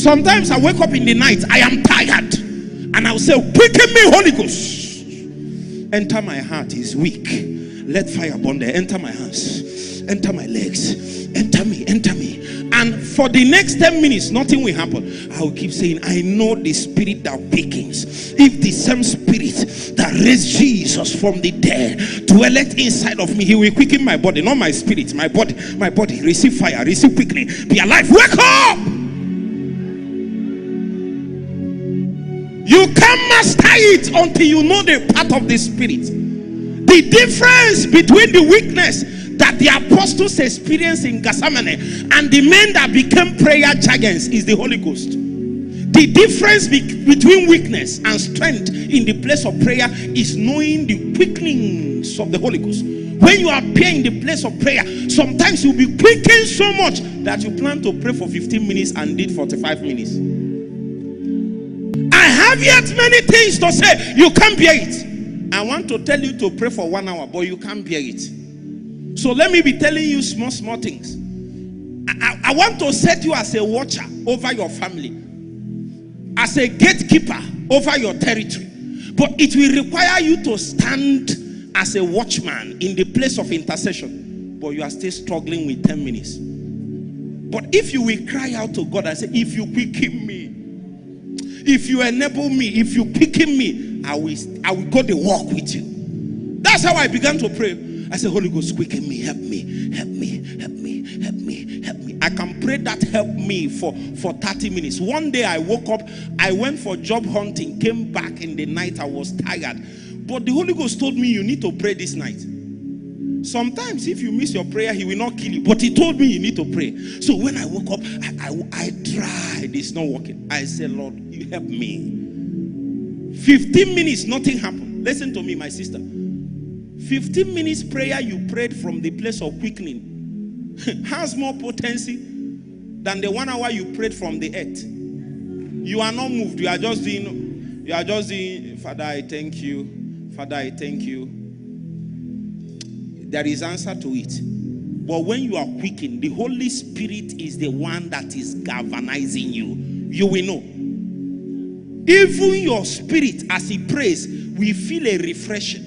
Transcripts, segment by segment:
Sometimes I wake up in the night, I am tired, and I'll say, quicken me, Holy Ghost. Enter my heart, is weak. Let fire burn there. Enter my hands, enter my legs, enter me, enter me. And for the next 10 minutes, nothing will happen. I will keep saying, I know the spirit that quickens. If the same spirit that raised Jesus from the dead dwelleth inside of me, he will quicken my body, not my spirit, my body. My body, receive fire, receive quickening, be alive, wake up. You can't master it until you know the part of the spirit. The difference between the weakness that the apostles experienced in Gethsemane and the men that became prayer giants is the Holy Ghost. The difference between weakness and strength in the place of prayer is knowing the quickenings of the Holy Ghost. When you appear in the place of prayer, sometimes you'll be quickened so much that you plan to pray for 15 minutes and did 45 minutes. I have yet many things to say. You can't bear it. I want to tell you to pray for 1 hour, but you can't bear it. So let me be telling you small things. I want to set you as a watcher over your family, as a gatekeeper over your territory. But it will require you to stand as a watchman in the place of intercession. But you are still struggling with 10 minutes. But if you will cry out to God and say, if you quicken me, if you enable me, if you quicken me, I will go to walk with you. That's how I began to pray. I said, Holy Ghost, quicken me, help me, help me, help me, help me, help me. I can pray that help me for 30 minutes. One day I woke up, I went for job hunting, came back in the night, I was tired. But the Holy Ghost told me, you need to pray this night. Sometimes if you miss your prayer, he will not kill you. But he told me you need to pray. So when I woke up, I tried, it's not working. I said, Lord, you help me. 15 minutes, nothing happened. Listen to me, my sister. 15 minutes prayer you prayed from the place of quickening has more potency than the 1 hour you prayed from the earth. You are not moved. You are just doing, Father, I thank you. Father, I thank you. There is answer to it. But when you are quickened, the Holy Spirit is the one that is galvanizing you. You will know. Even your spirit, as he prays, will feel a refreshing.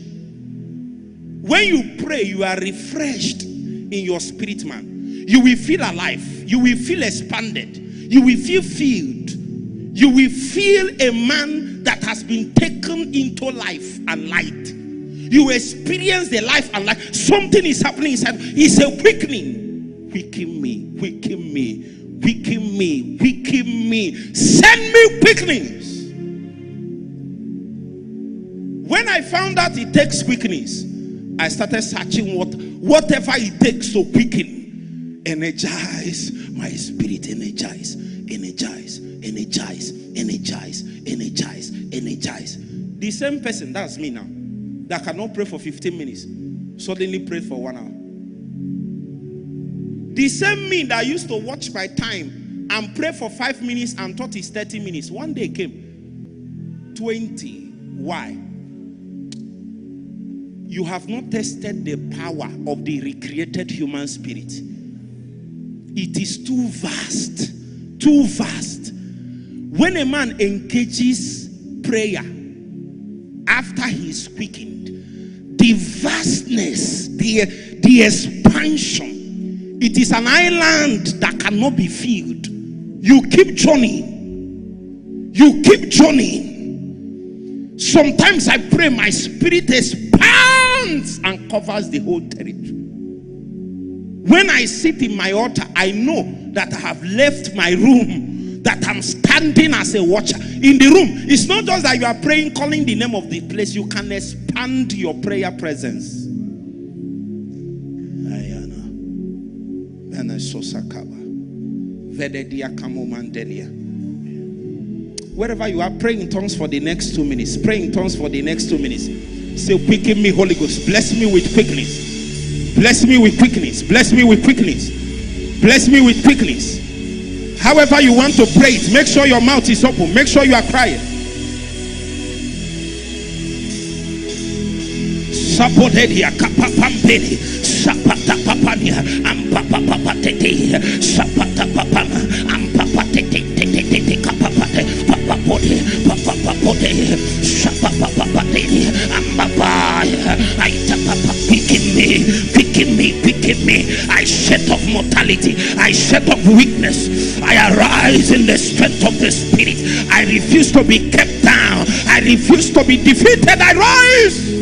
When you pray, you are refreshed in your spirit, man. You will feel alive. You will feel expanded. You will feel filled. You will feel a man that has been taken into life and light. You experience the life and life. Something is happening inside. It's a quickening. Quicken me, quicken me, quicken me, quicken me. Send me quickenings. When I found out it takes quickenings, I started searching whatever it takes to quicken. Energize my spirit. Energize, energize, energize, energize, energize, energize. The same person, that's me now, that cannot pray for 15 minutes, suddenly prayed for 1 hour. The same me that used to watch my time and pray for 5 minutes and thought it's 30 minutes, one day came 20. Why? You have not tested the power of the recreated human spirit. It is too vast. Too vast. When a man engages prayer after he is quickened, the vastness, the expansion, it is an island that cannot be filled. You keep journeying. You keep journeying. Sometimes I pray, my spirit expands and covers the whole territory. When I sit in my altar, I know that I have left my room, that I'm standing as a watcher. In the room, it's not just that you are praying, calling the name of the place. You can expand your prayer presence. Wherever you are, praying in tongues for the next 2 minutes. Praying in tongues for the next 2 minutes. Say, quicken me, Holy Ghost. Bless me with quickness. Bless me with quickness. Bless me with quickness. Bless me with quickness. However you want to pray it, make sure your mouth is open. Make sure you are crying. Sapodedia kapapampeni sapata papania ampapapatete sapata papama ampapatete Quicken me. I set off mortality. I set off weakness. I arise in the strength of the Spirit. I refuse to be kept down. I refuse to be defeated. I rise.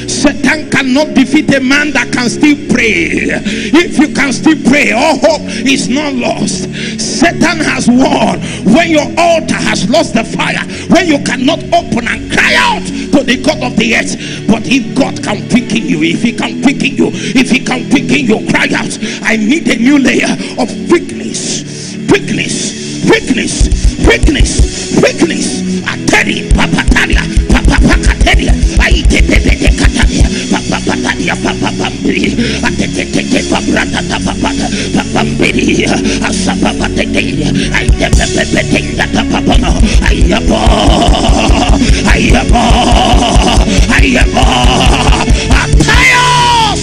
Satan cannot defeat a man that can still pray. If you can still pray, all hope is not lost. Satan has won when your altar has lost the fire, when you cannot open and cry out to the God of the earth. But if God can quicken you, if he can quicken you, if he can quicken you, cry out. I need a new layer of quickness. Ateri papatalia, papapakateria, aitepepete katalia, papapatalia, papapambri, atetete pabrata papapata, papambri, asapapateteria, aitepepete tapapano, ayabo, atayos.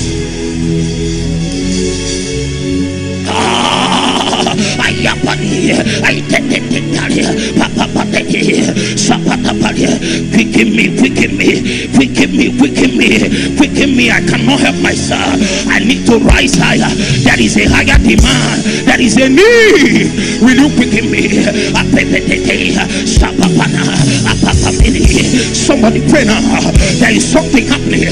Quicken me. I cannot help myself. I need to rise higher. There is a higher demand. There is a need. Will you quicken me? Somebody pray now. There is something happening.